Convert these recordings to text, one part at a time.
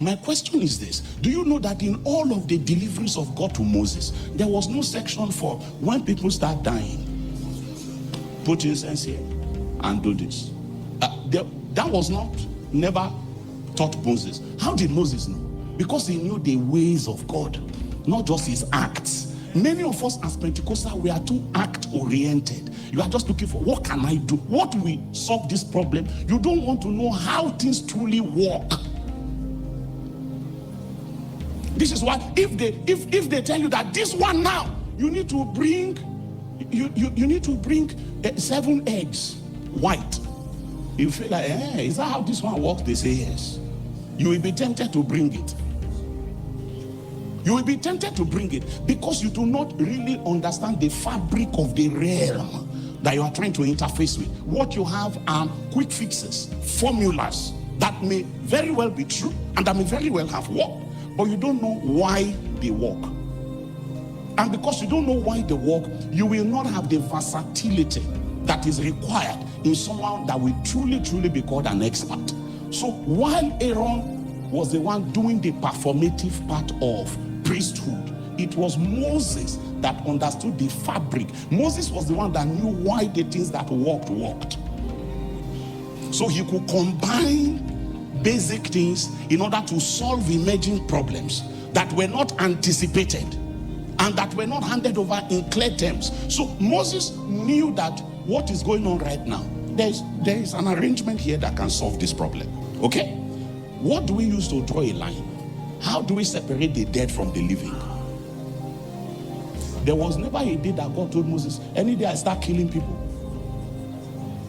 My question is this. Do you know that in all of the deliveries of God to Moses, there was no section for when people start dying, put incense here and do this? That was never taught Moses. How did Moses know? Because he knew the ways of God, not just his acts. Many of us as Pentecostals, we are too act-oriented. You are just looking for, what can I do? What will solve this problem? You don't want to know how things truly work. This is why if they tell you that this one now, you need to bring, you need to bring 7 eggs, white. You feel like, is that how this one works? They say yes. You will be tempted to bring it. You will be tempted to bring it because you do not really understand the fabric of the realm that you are trying to interface with. What you have are quick fixes, formulas that may very well be true and that may very well have worked, but you don't know why they work. And because you don't know why they work, you will not have the versatility that is required in someone that will truly be called an expert. So while Aaron was the one doing the performative part of priesthood, it was Moses that understood the fabric. Moses was the one that knew why the things that worked. So he could combine basic things in order to solve emerging problems that were not anticipated and that were not handed over in clear terms. So Moses knew that what is going on right now, there is an arrangement here that can solve this problem. Okay? What do we use to draw a line? How do we separate the dead from the living? There was never a day that God told Moses, any day I start killing people,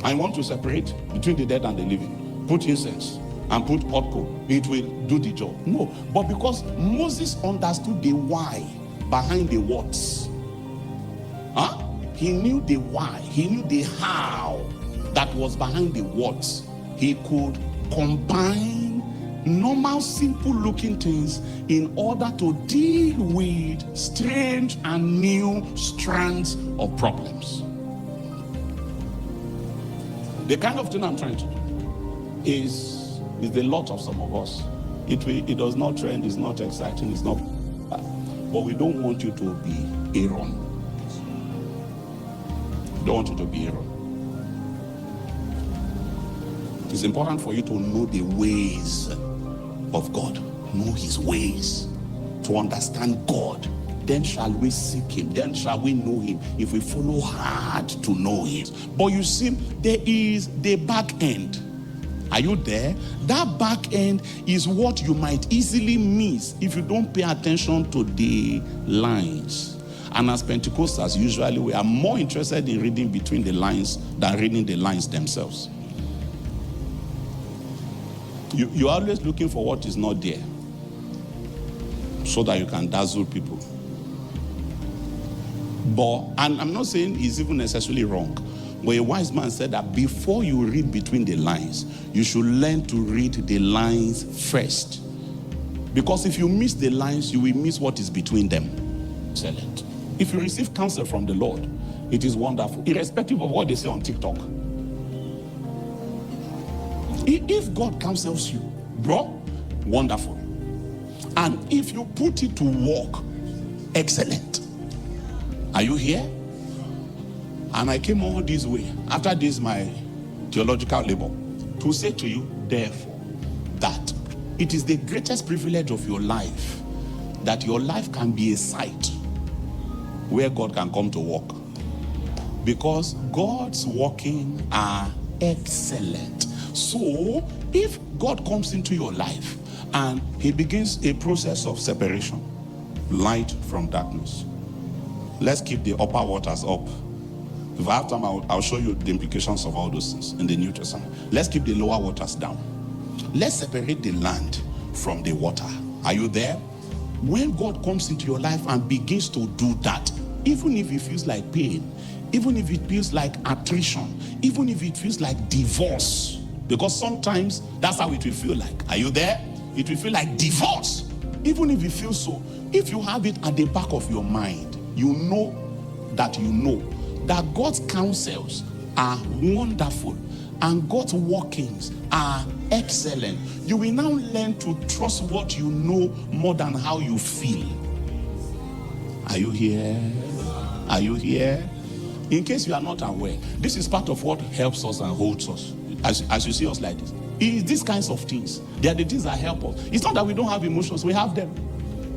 I want to separate between the dead and the living. Put incense and put hot coal. It will do the job. No, but because Moses understood the why behind the what's. He knew the why. He knew the how that was behind the what. He could combine normal, simple-looking things in order to deal with strange and new strands of problems. The kind of thing I'm trying to do is the lot of some of us. It does not trend, it's not exciting, it's not... But we don't want you to be Aaron. We don't want you to be Aaron. It's important for you to know the ways of God. Know his ways. To understand God. Then shall we seek him. Then shall we know him. If we follow hard to know him. But you see, there is the back end. Are you there? That back end is what you might easily miss if you don't pay attention to the lines. And as Pentecostals, usually we are more interested in reading between the lines than reading the lines themselves. You're always looking for what is not there so that you can dazzle people. And I'm not saying it's even necessarily wrong, but a wise man said that before you read between the lines, you should learn to read the lines first. Because if you miss the lines, you will miss what is between them. Excellent. If you receive counsel from the Lord, it is wonderful, irrespective of what they say on TikTok. If God counsels you, bro, wonderful. And if you put it to work, excellent. Are you here? And I came all this way, after this my theological labor, to say to you, therefore, that it is the greatest privilege of your life that your life can be a site where God can come to work. Because God's working are excellent. So, if God comes into your life and he begins a process of separation, light from darkness. Let's keep the upper waters up. If I have time, I'll show you the implications of all those things in the New Testament. Let's keep the lower waters down. Let's separate the land from the water. Are you there? When God comes into your life and begins to do that, even if it feels like pain, even if it feels like attrition, even if it feels like divorce, because sometimes that's how it will feel like. Are you there? It will feel like divorce. Even if it feels so, if you have it at the back of your mind, you know that God's counsels are wonderful and God's workings are excellent. You will now learn to trust what you know more than how you feel. Are you here? Are you here? In case you are not aware, this is part of what helps us and holds us. As you see us like this, it is these kinds of things. They are the things that help us. It's not that we don't have emotions, we have them.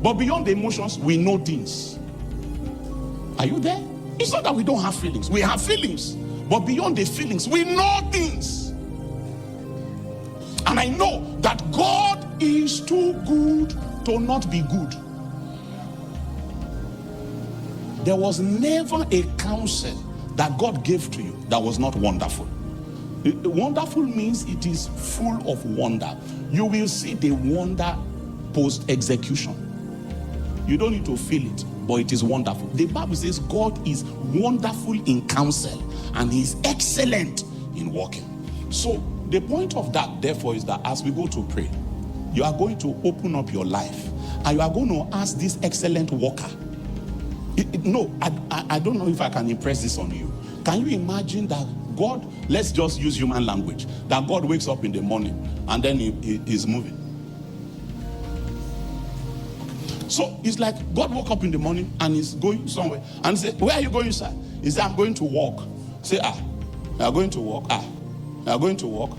But beyond the emotions, we know things. Are you there? It's not that we don't have feelings. We have feelings. But beyond the feelings, we know things. And I know that God is too good to not be good. There was never a counsel that God gave to you that was not wonderful. Wonderful means it is full of wonder. You will see the wonder post-execution. You don't need to feel it, but it is wonderful. The Bible says God is wonderful in counsel and he is excellent in working. So the point of that, therefore, is that as we go to pray, you are going to open up your life and you are going to ask this excellent worker. No, I don't know if I can impress this on you. Can you imagine that God, let's just use human language, that God wakes up in the morning and then he's moving. So it's like God woke up in the morning and he's going somewhere and say, where are you going, sir? He said, I'm going to walk. Say, you are going to walk. You are going to walk.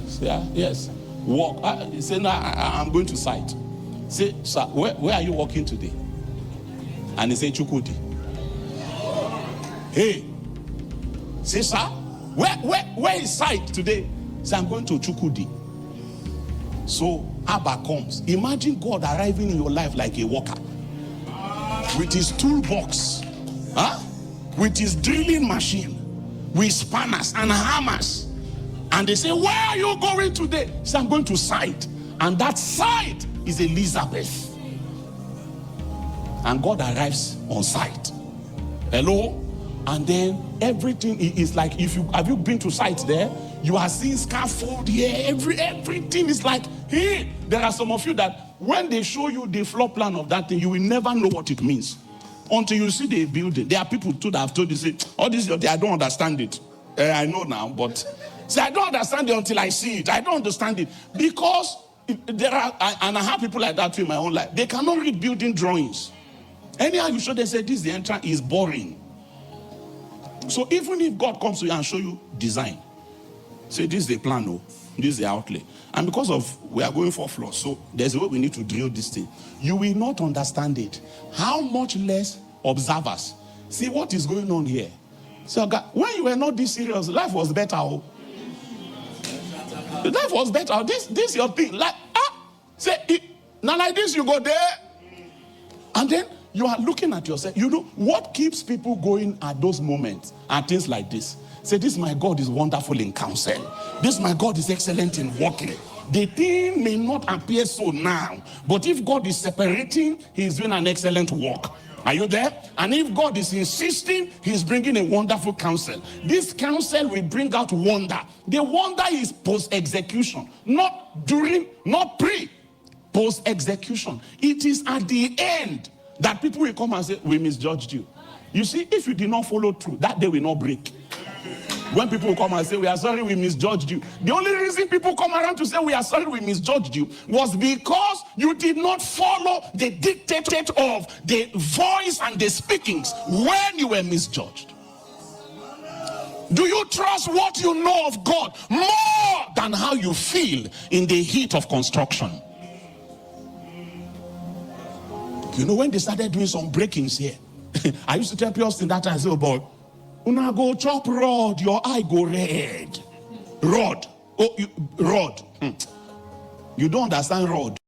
Say, yes, walk. He said, no, I'm going to sight. Say, sir, where are you walking today? And he said, Chukwudi. Hey, say, sir, where is sight today? Say, I'm going to Chukwudi. So Abba comes. Imagine God arriving in your life like a worker with his toolbox, with his drilling machine, with spanners and hammers. And they say, where are you going today? Say, I'm going to sight. And that sight is Elizabeth. And God arrives on site. Hello? And then everything is like, have you been to sites there? You are seeing scaffold here. Everything is like, hey, there are some of you that when they show you the floor plan of that thing, you will never know what it means until you see the building. There are people too that have told you, say, all this, I don't understand it. I know now, but say, I don't understand it until I see it. I don't understand it because there are, and I have people like that too in my own life. They cannot read building drawings. Anyhow you show, they say, this, the entrance is boring. So even if God comes to you and show you design, say, this is the plan, no, this is the outlay. And because of, we are going for floors, so there's a way we need to drill this thing. You will not understand it. How much less observers? See what is going on here. So God, when you were not this serious, life was better. Oh. Life was better. This your thing. Like, say, now like this, you go there. And then you are looking at yourself. You know, what keeps people going at those moments are things like this. Say, this my God is wonderful in counsel. This my God is excellent in working. The thing may not appear so now, but if God is separating, he's doing an excellent work. Are you there? And if God is insisting, he's bringing a wonderful counsel. This counsel will bring out wonder. The wonder is post-execution, not during, not pre. Post-execution. It is at the end that people will come and say, we misjudged you. You see, if you did not follow through, that day will not break. When people will come and say, we are sorry we misjudged you. The only reason people come around to say, we are sorry we misjudged you, was because you did not follow the dictate of the voice and the speakings when you were misjudged. Do you trust what you know of God more than how you feel in the heat of construction? You know, when they started doing some breakings here, I used to tell people in that time, I said, oh boy, una go chop rod, your eye go red. Rod. Oh, rod. You don't understand rod.